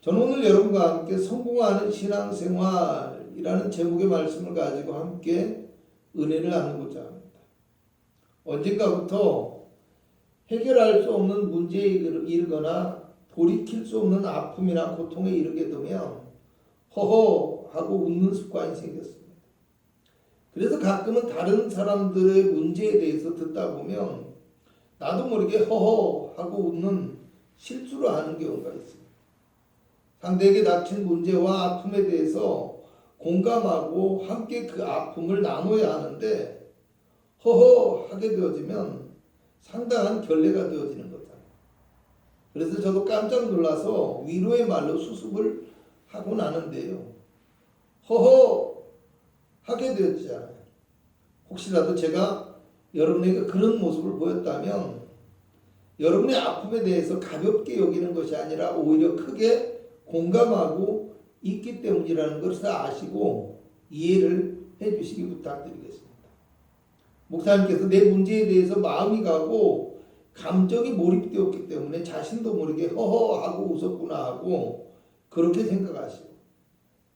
저는 오늘 여러분과 함께 성공하는 신앙생활이라는 제목의 말씀을 가지고 함께 은혜를 나누고자 합니다. 언젠가부터 해결할 수 없는 문제에 이르거나 돌이킬 수 없는 아픔이나 고통에 이르게 되면 허허 하고 웃는 습관이 생겼습니다. 그래서 가끔은 다른 사람들의 문제에 대해서 듣다 보면 나도 모르게 허허 하고 웃는 실수를 하는 경우가 있습니다. 상대에게 닥친 문제와 아픔에 대해서 공감하고 함께 그 아픔을 나눠야 하는데 허허 하게 되어지면 상당한 결례가 되어지는 거잖아요. 그래서 저도 깜짝 놀라서 위로의 말로 수습을 하고 나는데요. 허허 하게 되었잖아요. 혹시라도 제가 여러분에게 그런 모습을 보였다면 여러분의 아픔에 대해서 가볍게 여기는 것이 아니라 오히려 크게 공감하고 있기 때문이라는 것을 아시고 이해를 해주시기 부탁드리겠습니다. 목사님께서 내 문제에 대해서 마음이 가고 감정이 몰입되었기 때문에 자신도 모르게 허허하고 웃었구나 하고 그렇게 생각하시고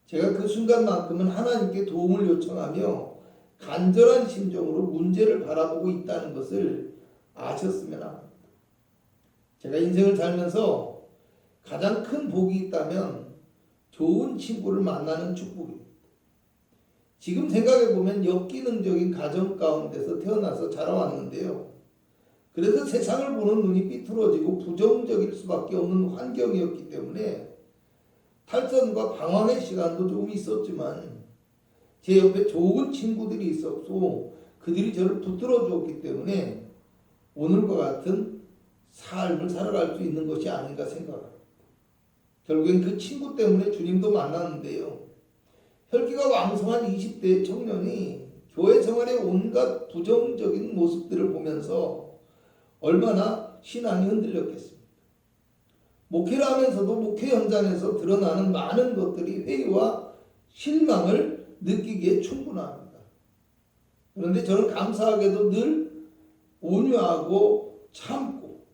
제가 그 순간만큼은 하나님께 도움을 요청하며 간절한 심정으로 문제를 바라보고 있다는 것을 아셨으면 합니다. 제가 인생을 살면서 가장 큰 복이 있다면 좋은 친구를 만나는 축복입니다. 지금 생각해보면 역기능적인 가정 가운데서 태어나서 자라왔는데요. 그래서 세상을 보는 눈이 삐뚤어지고 부정적일 수밖에 없는 환경이었기 때문에 탈선과 방황의 시간도 좀 있었지만 제 옆에 좋은 친구들이 있었고 그들이 저를 붙들어 주었기 때문에 오늘과 같은 삶을 살아갈 수 있는 것이 아닌가 생각합니다. 결국엔 그 친구 때문에 주님도 만났는데요. 혈기가 왕성한 20대 청년이 교회 생활의 온갖 부정적인 모습들을 보면서 얼마나 신앙이 흔들렸겠습니까? 목회를 하면서도 목회 현장에서 드러나는 많은 것들이 회의와 실망을 느끼기에 충분합니다. 그런데 저는 감사하게도 늘 온유하고 참고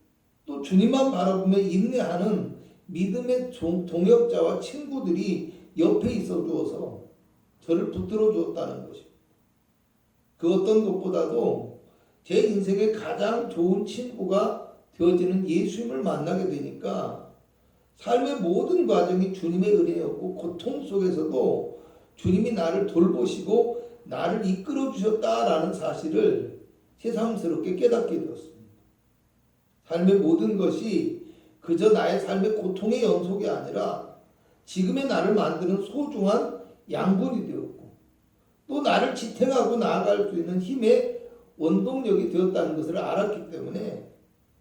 또 주님만 바라보며 인내하는 믿음의 동역자와 친구들이 옆에 있어 주어서 저를 붙들어 주었다는 것입니다. 그 어떤 것보다도 제 인생의 가장 좋은 친구가 되어지는 예수님을 만나게 되니까 삶의 모든 과정이 주님의 은혜였고 고통 속에서도 주님이 나를 돌보시고 나를 이끌어 주셨다라는 사실을 새삼스럽게 깨닫게 되었습니다. 삶의 모든 것이 그저 나의 삶의 고통의 연속이 아니라 지금의 나를 만드는 소중한 양분이 되었고 또 나를 지탱하고 나아갈 수 있는 힘의 원동력이 되었다는 것을 알았기 때문에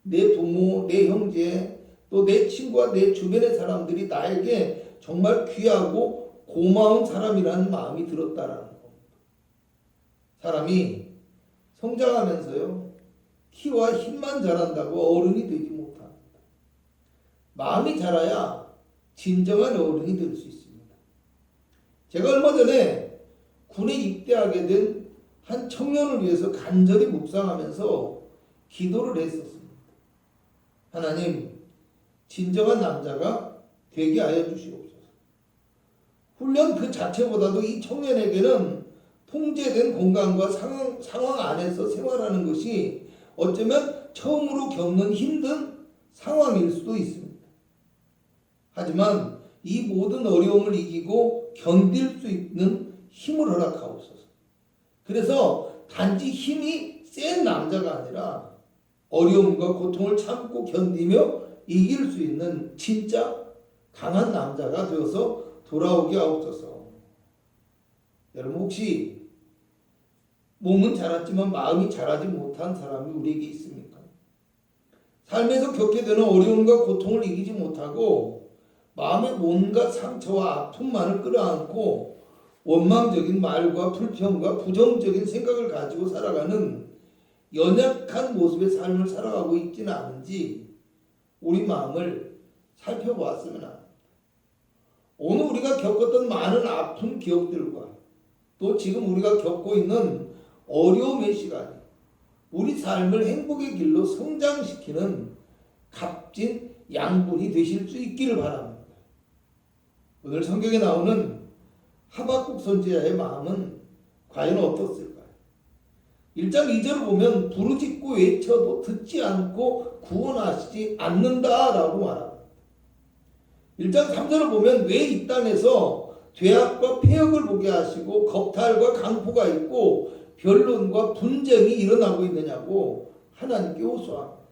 내 부모, 내 형제, 또 내 친구와 내 주변의 사람들이 나에게 정말 귀하고 고마운 사람이라는 마음이 들었다라는 겁니다. 사람이 성장하면서요, 키와 힘만 자란다고 어른이 되지 못합니다. 마음이 자라야 진정한 어른이 될 수 있습니다. 제가 얼마 전에 군에 입대하게 된 한 청년을 위해서 간절히 묵상하면서 기도를 했었습니다. 하나님, 진정한 남자가 되게 하여 주시옵소서. 훈련 그 자체보다도 이 청년에게는 통제된 공간과 상황 안에서 생활하는 것이 어쩌면 처음으로 겪는 힘든 상황일 수도 있습니다. 하지만 이 모든 어려움을 이기고 견딜 수 있는 힘을 허락하옵소서. 그래서 단지 힘이 센 남자가 아니라 어려움과 고통을 참고 견디며 이길 수 있는 진짜 강한 남자가 되어서 돌아오게 하옵소서. 여러분 혹시 몸은 자랐지만 마음이 자라지 못한 사람이 우리에게 있습니까? 삶에서 겪게 되는 어려움과 고통을 이기지 못하고 마음의 온갖 상처와 아픔만을 끌어안고 원망적인 말과 불평과 부정적인 생각을 가지고 살아가는 연약한 모습의 삶을 살아가고 있지는 않은지 우리 마음을 살펴보았으면 합니다. 오늘 우리가 겪었던 많은 아픈 기억들과 또 지금 우리가 겪고 있는 어려움의 시간이 우리 삶을 행복의 길로 성장시키는 값진 양분이 되실 수 있기를 바랍니다. 오늘 성경에 나오는 하박국 선지자의 마음은 과연 어떻을까요? 1장 2절을 보면 부르짖고 외쳐도 듣지 않고 구원하시지 않는다라고 말합니다. 1장 3절을 보면 왜 이 땅에서 죄악과 폐역을 보게 하시고 겁탈과 강포가 있고 변론과 분쟁이 일어나고 있느냐고 하나님께 호소합니다.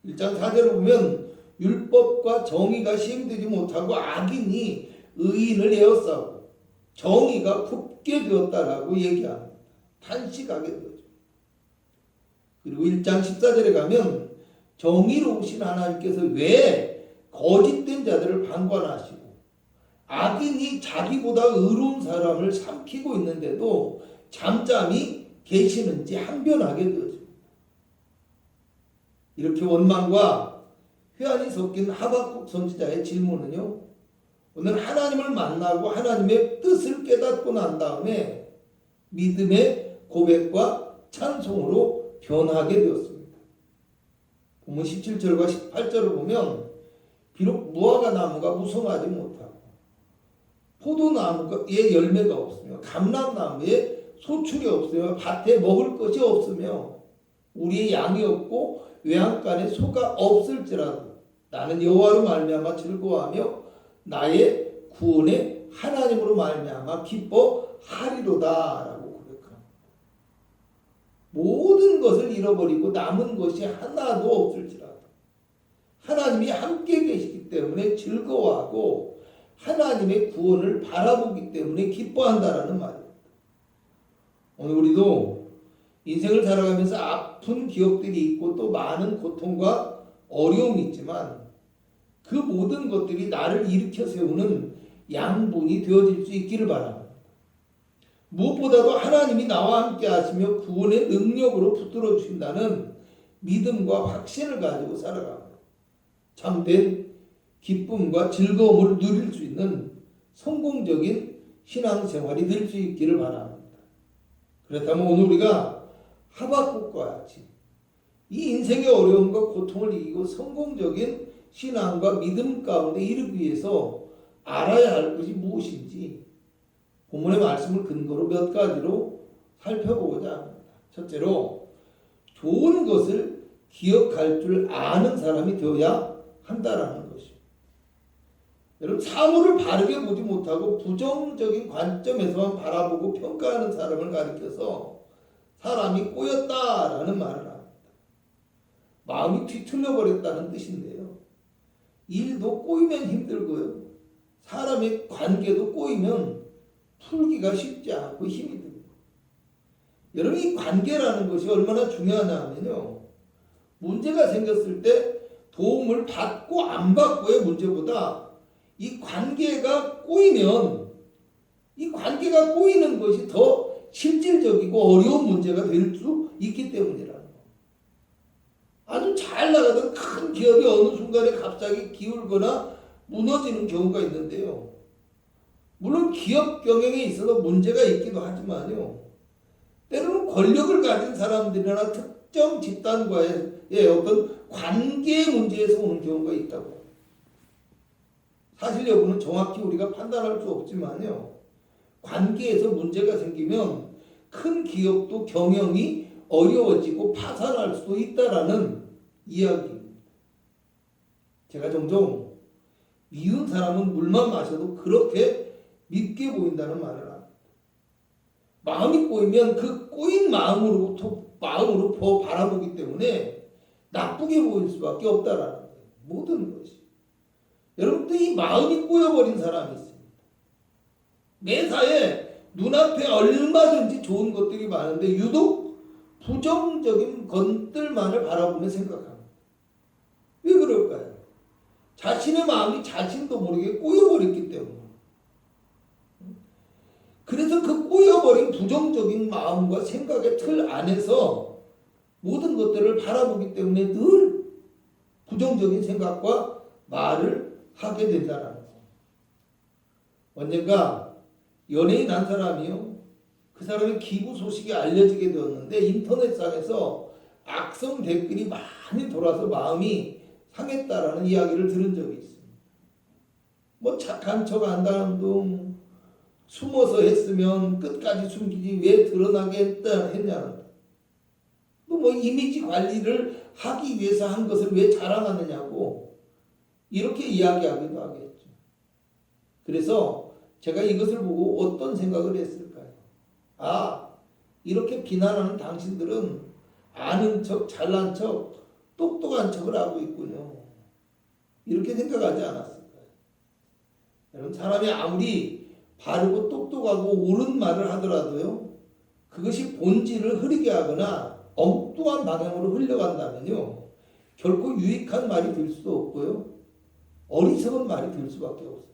1장 4절을 보면 율법과 정의가 시행되지 못하고 악인이 의인을 에워싸고 정의가 굽게 되었다라고 얘기합니다. 탄식하게 되죠. 그리고 1장 14절에 가면 정의로우신 하나님께서 왜 거짓된 자들을 방관하시고 악인이 자기보다 의로운 사람을 삼키고 있는데도 잠잠히 계시는지 항변하게 되죠. 이렇게 원망과 회한이 섞인 하박국 선지자의 질문은요, 오늘 하나님을 만나고 하나님의 뜻을 깨닫고 난 다음에 믿음의 고백과 찬송으로 변하게 되었습니다. 본문 17절과 18절을 보면 비록 무화과 나무가 무성하지 못하고 포도나무에 열매가 없으며 감람나무에 소출이 없으며 밭에 먹을 것이 없으며 우리의 양이 없고 외양간에 소가 없을지라도 나는 여호와로 말미암아 즐거워하며 나의 구원의 하나님으로 말미암아 기뻐하리로다라고 고백합니다. 모든 것을 잃어버리고 남은 것이 하나도 없을지라도 하나님이 함께 계시기 때문에 즐거워하고 하나님의 구원을 바라보기 때문에 기뻐한다라는 말입니다. 오늘 우리도 인생을 살아가면서 아픈 기억들이 있고 또 많은 고통과 어려움이 있지만 그 모든 것들이 나를 일으켜 세우는 양분이 되어질 수 있기를 바랍니다. 무엇보다도 하나님이 나와 함께 하시며 구원의 능력으로 붙들어 주신다는 믿음과 확신을 가지고 살아갑니다. 참된 기쁨과 즐거움을 누릴 수 있는 성공적인 신앙생활이 될 수 있기를 바랍니다. 그렇다면 오늘 우리가 하박국과 같이 이 인생의 어려움과 고통을 이기고 성공적인 신앙과 믿음 가운데 이르기 위해서 알아야 할 것이 무엇인지 본문의 말씀을 근거로 몇 가지로 살펴보고자 합니다. 첫째로 좋은 것을 기억할 줄 아는 사람이 되어야 한다라는 것입니다. 여러분, 사물을 바르게 보지 못하고 부정적인 관점에서만 바라보고 평가하는 사람을 가리켜서 사람이 꼬였다라는 말을 합니다. 마음이 뒤틀려 버렸다는 뜻인데요. 일도 꼬이면 힘들고요. 사람의 관계도 꼬이면 풀기가 쉽지 않고 힘이 듭니다. 여러분, 이 관계라는 것이 얼마나 중요하냐면요. 문제가 생겼을 때 도움을 받고 안 받고의 문제보다 이 관계가 꼬이면 이 관계가 꼬이는 것이 더 실질적이고 어려운 문제가 될 수 있기 때문이라는 거. 아주 잘 나가던 큰 기업이 어느 순간에 갑자기 기울거나 무너지는 경우가 있는데요. 물론 기업 경영에 있어서 문제가 있기도 하지만요. 때로는 권력을 가진 사람들이나 특정 집단과의 어떤 관계 문제에서 오는 경우가 있다고. 사실 여부는 정확히 우리가 판단할 수 없지만요. 관계에서 문제가 생기면 큰 기업도 경영이 어려워지고 파산할 수도 있다라는 이야기입니다. 제가 종종 미운 사람은 물만 마셔도 그렇게 밉게 보인다는 말을 합니다. 마음이 꼬이면 그 꼬인 마음으로 바라보기 때문에 나쁘게 보일 수밖에 없다라는 거예요. 모든 것이. 여러분도 이 마음이 꼬여버린 사람이 있습니다. 매사에 눈앞에 얼마든지 좋은 것들이 많은데 유독 부정적인 것들만을 바라보며 생각합니다. 왜 그럴까요? 자신의 마음이 자신도 모르게 꼬여버렸기 때문에. 그래서 그 꼬여버린 부정적인 마음과 생각의 틀 안에서 모든 것들을 바라보기 때문에 늘 부정적인 생각과 말을 하게 된다는 거예요. 언젠가 연예인 한 사람이요. 그 사람의 기부 소식이 알려지게 되었는데 인터넷상에서 악성 댓글이 많이 돌아서 마음이 상했다라는 이야기를 들은 적이 있습니다. 뭐 착한 척 한다는 둥, 숨어서 했으면 끝까지 숨기지 왜 드러나게 했냐는, 또 뭐 이미지 관리를 하기 위해서 한 것을 왜 자랑하느냐고 이렇게 이야기하기도 하겠죠. 그래서 제가 이것을 보고 어떤 생각을 했을까요? 아, 이렇게 비난하는 당신들은 아는 척, 잘난 척, 똑똑한 척을 하고 있군요. 이렇게 생각하지 않았을까요? 여러분, 사람이 아무리 바르고 똑똑하고 옳은 말을 하더라도요, 그것이 본질을 흐리게 하거나 엉뚱한 방향으로 흘러간다면요, 결코 유익한 말이 될 수도 없고요, 어리석은 말이 될 수밖에 없습니다.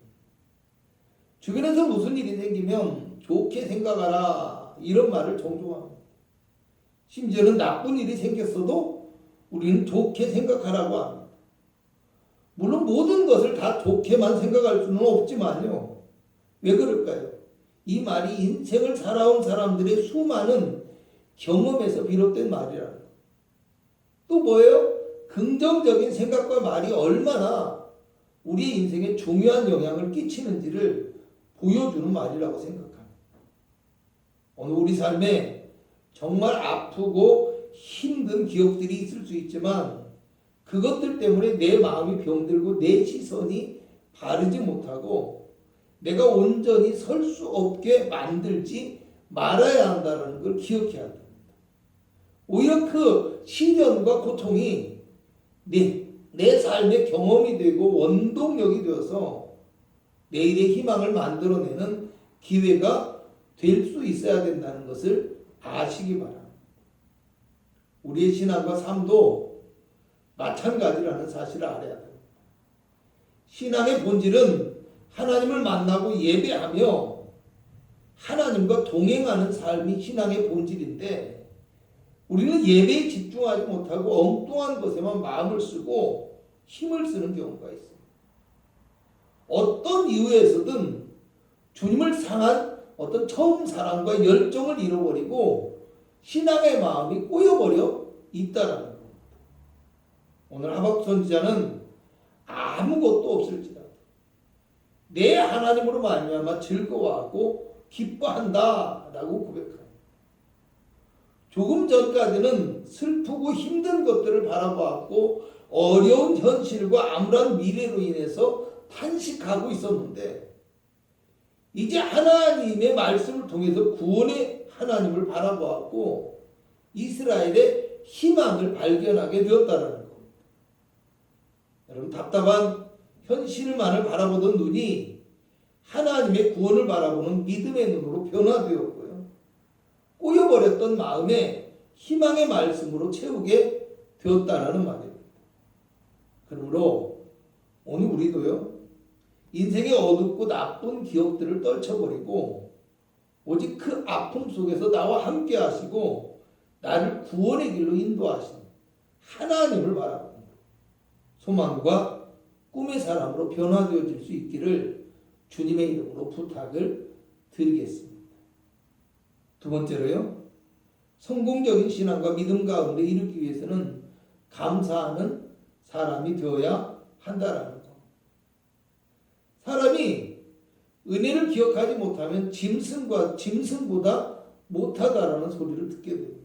주변에서 무슨 일이 생기면 좋게 생각하라 이런 말을 종종 합니다. 심지어는 나쁜 일이 생겼어도 우리는 좋게 생각하라고 합니다. 물론 모든 것을 다 좋게만 생각할 수는 없지만요. 왜 그럴까요? 이 말이 인생을 살아온 사람들의 수많은 경험에서 비롯된 말이라는 거. 또 뭐예요? 긍정적인 생각과 말이 얼마나 우리의 인생에 중요한 영향을 끼치는지를 보여주는 말이라고 생각합니다. 오늘 우리 삶에 정말 아프고 힘든 기억들이 있을 수 있지만 그것들 때문에 내 마음이 병들고 내 시선이 바르지 못하고 내가 온전히 설 수 없게 만들지 말아야 한다는 걸 기억해야 합니다. 오히려 그 시련과 고통이 내 삶의 경험이 되고 원동력이 되어서 내일의 희망을 만들어내는 기회가 될 수 있어야 된다는 것을 아시기 바랍니다. 우리의 신앙과 삶도 마찬가지라는 사실을 알아야 됩니다. 신앙의 본질은 하나님을 만나고 예배하며 하나님과 동행하는 삶이 신앙의 본질인데 우리는 예배에 집중하지 못하고 엉뚱한 것에만 마음을 쓰고 힘을 쓰는 경우가 있습니다. 어떤 이유에서든 주님을 향한 어떤 처음 사랑과 열정을 잃어버리고 신앙의 마음이 꼬여버려 있다라는 겁니다. 오늘 하박국 선지자는 아무것도 없을지라도 내 하나님으로 말미암아 즐거워하고 기뻐한다라고 고백합니다. 조금 전까지는 슬프고 힘든 것들을 바라보았고 어려운 현실과 암울한 미래로 인해서 탄식하고 있었는데 이제 하나님의 말씀을 통해서 구원의 하나님을 바라보았고 이스라엘의 희망을 발견하게 되었다는 겁니다. 여러분, 답답한 현실만을 바라보던 눈이 하나님의 구원을 바라보는 믿음의 눈으로 변화되었고요. 꼬여버렸던 마음에 희망의 말씀으로 채우게 되었다는 말입니다. 그러므로 오늘 우리도요, 인생의 어둡고 나쁜 기억들을 떨쳐버리고 오직 그 아픔 속에서 나와 함께 하시고 나를 구원의 길로 인도하신 하나님을 바라봅니다. 소망과 꿈의 사람으로 변화되어질 수 있기를 주님의 이름으로 부탁을 드리겠습니다. 두 번째로요, 성공적인 신앙과 믿음 가운데 이르기 위해서는 감사하는 사람이 되어야 한다라는 것. 사람이 은혜를 기억하지 못하면 짐승보다 못하다라는 소리를 듣게 됩니다.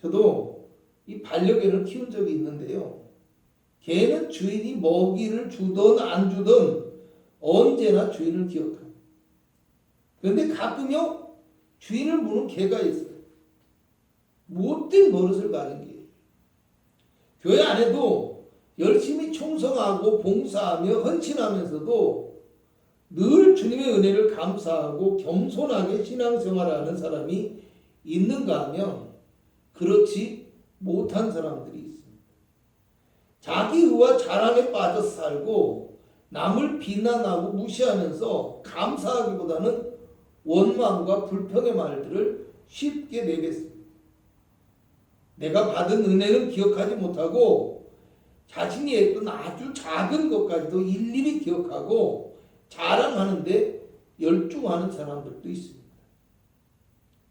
저도 이 반려견을 키운 적이 있는데요. 개는 주인이 먹이를 주든 안 주든 언제나 주인을 기억합니다. 그런데 가끔요, 주인을 무는 개가 있어요. 못된 버릇을 가진 개. 교회 안에도 열심히 충성하고 봉사하며 헌신하면서도 늘 주님의 은혜를 감사하고 겸손하게 신앙생활을 하는 사람이 있는가 하면 그렇지 못한 사람들이 있습니다. 자기 의와 자랑에 빠져서 살고 남을 비난하고 무시하면서 감사하기보다는 원망과 불평의 말들을 쉽게 내뱉습니다. 내가 받은 은혜는 기억하지 못하고 자신이 했던 아주 작은 것까지도 일일이 기억하고 자랑하는데 열중하는 사람들도 있습니다.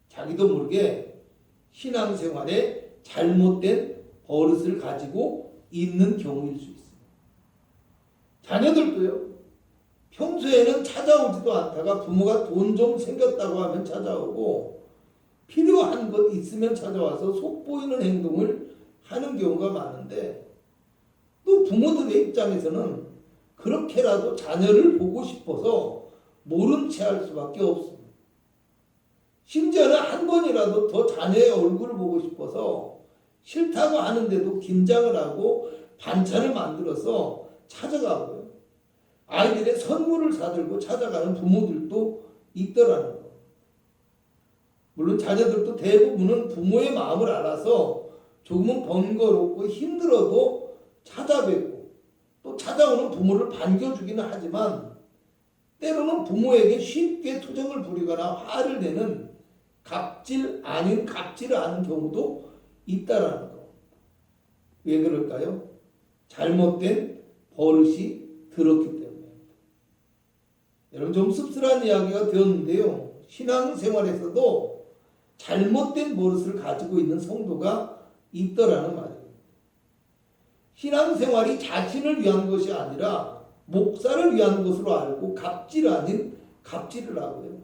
자기도 모르게 신앙생활에 잘못된 버릇을 가지고 있는 경우일 수 있습니다. 자녀들도요, 평소에는 찾아오지도 않다가 부모가 돈 좀 생겼다고 하면 찾아오고 필요한 것 있으면 찾아와서 속보이는 행동을 하는 경우가 많은데, 또 부모들의 입장에서는 그렇게라도 자녀를 보고 싶어서 모른 채 할 수밖에 없습니다. 심지어는 한 번이라도 더 자녀의 얼굴을 보고 싶어서 싫다고 하는데도 김장을 하고 반찬을 만들어서 찾아가고요. 아이들의 선물을 사들고 찾아가는 부모들도 있더라는 거. 물론 자녀들도 대부분은 부모의 마음을 알아서 조금은 번거롭고 힘들어도 찾아뵙고 또 찾아오는 부모를 반겨주기는 하지만, 때로는 부모에게 쉽게 투정을 부리거나 화를 내는 갑질 아닌 갑질을 하는 경우도 있다라는 거. 왜 그럴까요? 잘못된 버릇이 들었기 때문입니다. 여러분, 좀 씁쓸한 이야기가 되었는데요. 신앙생활에서도 잘못된 버릇을 가지고 있는 성도가 있더라는 말입니다. 신앙생활이 자신을 위한 것이 아니라 목사를 위한 것으로 알고 갑질 아닌 갑질을 하고요.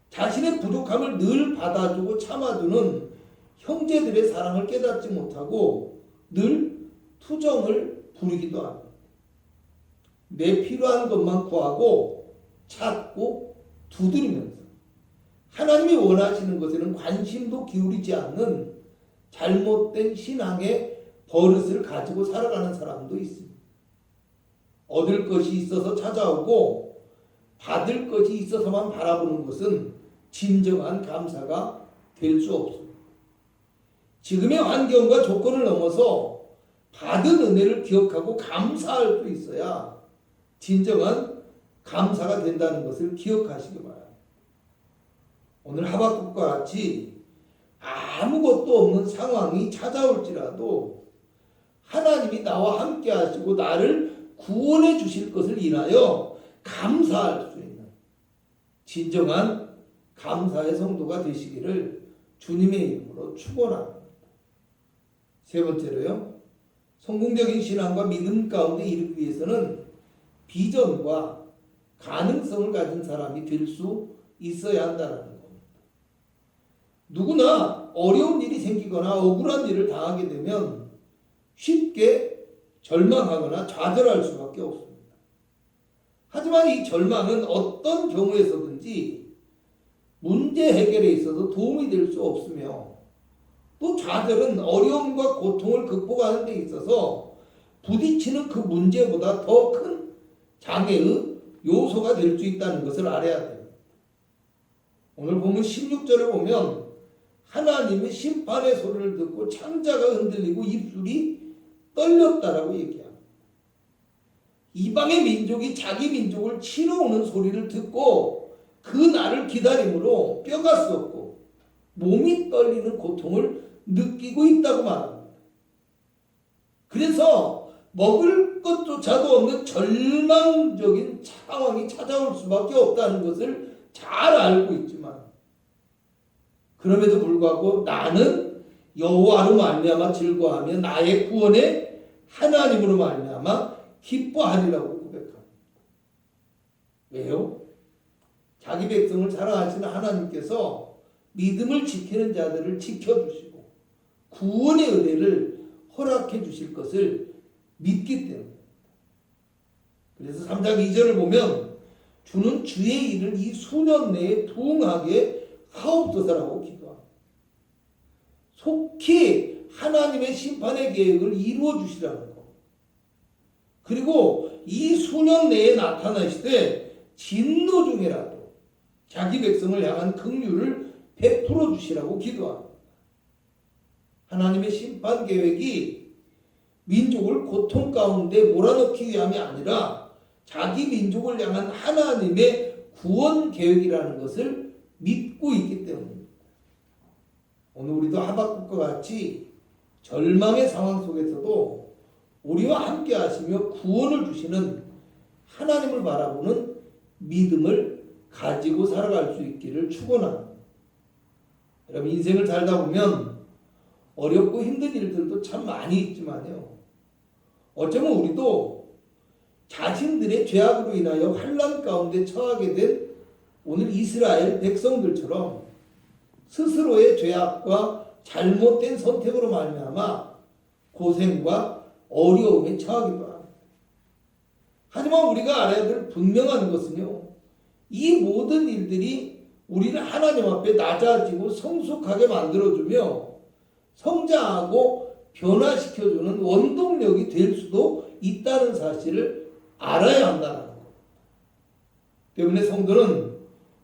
자신의 부족함을 늘 받아주고 참아주는 형제들의 사랑을 깨닫지 못하고 늘 투정을 부리기도 합니다. 내 필요한 것만 구하고 찾고 두드리면서 하나님이 원하시는 것에는 관심도 기울이지 않는 잘못된 신앙의 버릇을 가지고 살아가는 사람도 있습니다. 얻을 것이 있어서 찾아오고 받을 것이 있어서만 바라보는 것은 진정한 감사가 될 수 없습니다. 지금의 환경과 조건을 넘어서 받은 은혜를 기억하고 감사할 수 있어야 진정한 감사가 된다는 것을 기억하시기 바랍니다. 오늘 하박국과 같이 아무것도 없는 상황이 찾아올지라도 하나님이 나와 함께 하시고 나를 구원해 주실 것을 인하여 감사할 수 있는 진정한 감사의 성도가 되시기를 주님의 이름으로 축원합니다. 세 번째로요, 성공적인 신앙과 믿음 가운데 이르기 위해서는 비전과 가능성을 가진 사람이 될 수 있어야 한다는 겁니다. 누구나 어려운 일이 생기거나 억울한 일을 당하게 되면 쉽게 절망하거나 좌절할 수밖에 없습니다. 하지만 이 절망은 어떤 경우에서든지 문제 해결에 있어서 도움이 될 수 없으며, 또 좌절은 어려움과 고통을 극복하는 데 있어서 부딪히는 그 문제보다 더 큰 장애의 요소가 될 수 있다는 것을 알아야 됩니다. 오늘 본문 16절을 보면 하나님의 심판의 소리를 듣고 창자가 흔들리고 입술이 떨렸다라고 얘기합니다. 이방의 민족이 자기 민족을 치러 오는 소리를 듣고 그 날을 기다림으로 뼈가 썩고 몸이 떨리는 고통을 느끼고 있다고 말합니다. 그래서 먹을 것조차도 없는 절망적인 상황이 찾아올 수밖에 없다는 것을 잘 알고 있지만, 그럼에도 불구하고 나는 여호와로 말미암아 즐거워하며 나의 구원의 하나님으로 말미암아 기뻐하리라고 고백합니다. 왜요? 자기 백성을 사랑하시는 하나님께서 믿음을 지키는 자들을 지켜주시고 구원의 은혜를 허락해 주실 것을 믿기 때문입니다. 그래서 3장 2절을 보면 주는 주의 일을 이 수년 내에 부응하게 하옵소서라고 기도합니다. 속히 하나님의 심판의 계획을 이루어 주시라는 것, 그리고 이 수년 내에 나타나시되 진노 중에라도 자기 백성을 향한 긍휼을 베풀어 주시라고 기도합니다. 하나님의 심판 계획이 민족을 고통 가운데 몰아넣기 위함이 아니라 자기 민족을 향한 하나님의 구원 계획이라는 것을 믿고 있기 때문입니다. 오늘 우리도 하박국과 같이 절망의 상황 속에서도 우리와 함께 하시며 구원을 주시는 하나님을 바라보는 믿음을 가지고 살아갈 수 있기를 축원합니다. 여러분, 인생을 살다 보면 어렵고 힘든 일들도 참 많이 있지만요, 어쩌면 우리도 자신들의 죄악으로 인하여 환난 가운데 처하게 된 오늘 이스라엘 백성들처럼 스스로의 죄악과 잘못된 선택으로 말미암아 고생과 어려움에 처하기도 합니다. 하지만 우리가 알아야 될 분명한 것은요, 이 모든 일들이 우리를 하나님 앞에 낮아지고 성숙하게 만들어주며 성장하고 변화시켜주는 원동력이 될 수도 있다는 사실을 알아야 한다는 것. 때문에 성도는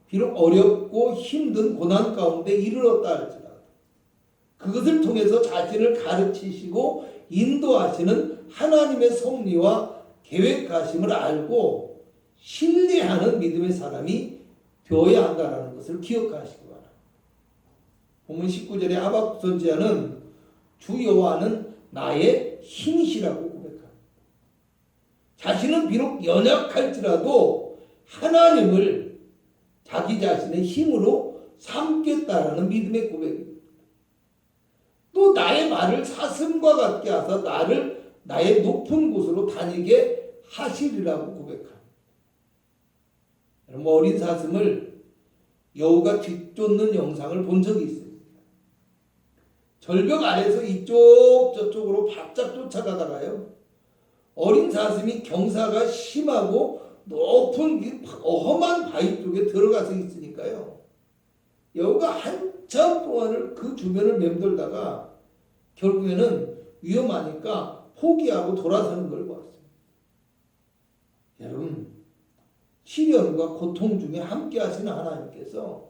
비록 어렵고 힘든 고난 가운데 이르렀다 할지라도 그것을 통해서 자신을 가르치시고 인도하시는 하나님의 섭리와 계획하심을 알고 신뢰하는 믿음의 사람이 되어야 한다는 것을 기억하시기 바랍니다. 본문 19절에 하박국 선지자는 주 여호와는 나의 힘이시라고 고백합니다. 자신은 비록 연약할지라도 하나님을 자기 자신의 힘으로 삼겠다라는 믿음의 고백입니다. 또 나의 말을 사슴과 같게 하사 나를 나의 높은 곳으로 다니게 하시리라고 고백합니다. 여러분, 어린 사슴을 여우가 뒤쫓는 영상을 본 적이 있습니다. 절벽 아래서 이쪽 저쪽으로 바짝 쫓아가다가요, 어린 사슴이 경사가 심하고 높은 험한 바위 쪽에 들어가서 있으니까요, 여우가 한참 동안을 그 주변을 맴돌다가 결국에는 위험하니까 포기하고 돌아서는 걸 보았습니다. 여러분, 시련과 고통 중에 함께 하시는 하나님께서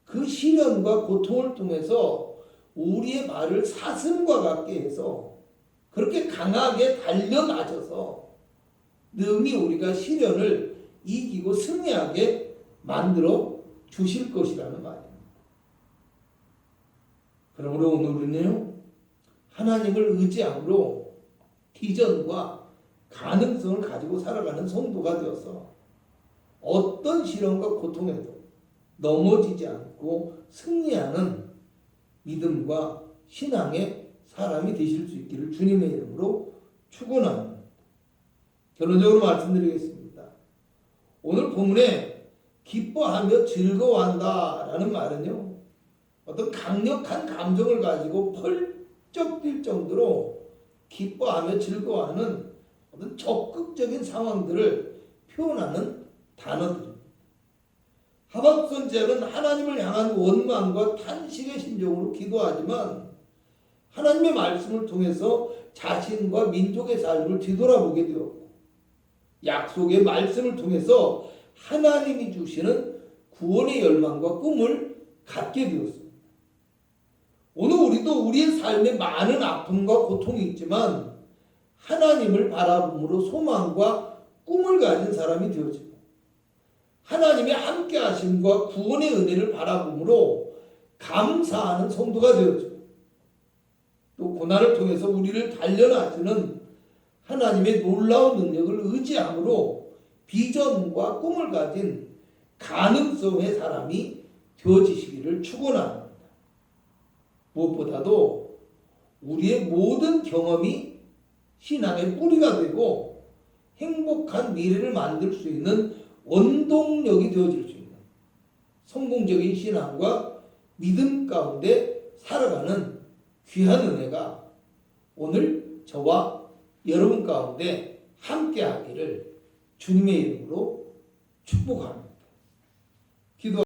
그 시련과 고통을 통해서 우리의 발을 사슴과 같게 해서 그렇게 강하게 달려나셔서 능히 우리가 시련을 이기고 승리하게 만들어 주실 것이라는 말입니다. 그러므로 오늘은요, 하나님을 의지함으로 비전과 가능성을 가지고 살아가는 성도가 되어서 어떤 시련과 고통에도 넘어지지 않고 승리하는 믿음과 신앙의 사람이 되실 수 있기를 주님의 이름으로 축원합니다. 결론적으로 말씀드리겠습니다. 오늘 본문에 기뻐하며 즐거워한다라는 말은요, 어떤 강력한 감정을 가지고 펄쩍 뛸 정도로 기뻐하며 즐거워하는 어떤 적극적인 상황들을 표현하는 단어들입니다. 하박국 선지자는 하나님을 향한 원망과 탄식의 심정으로 기도하지만 하나님의 말씀을 통해서 자신과 민족의 삶을 뒤돌아보게 되었고, 약속의 말씀을 통해서 하나님이 주시는 구원의 열망과 꿈을 갖게 되었습니다. 오늘 우리도 우리의 삶에 많은 아픔과 고통이 있지만 하나님을 바라봄으로 소망과 꿈을 가진 사람이 되어지고, 하나님의 함께 하심과 구원의 은혜를 바라봄으로 감사하는 성도가 되어지고, 또 고난을 통해서 우리를 단련하시는 하나님의 놀라운 능력을 의지함으로 비전과 꿈을 가진 가능성의 사람이 되어지시기를 축원합니다. 무엇보다도 우리의 모든 경험이 신앙의 뿌리가 되고 행복한 미래를 만들 수 있는 원동력이 되어질 수 있는 성공적인 신앙과 믿음 가운데 살아가는 귀한 은혜가 오늘 저와 여러분 가운데 함께 하기를 주님의 이름으로 축복합니다.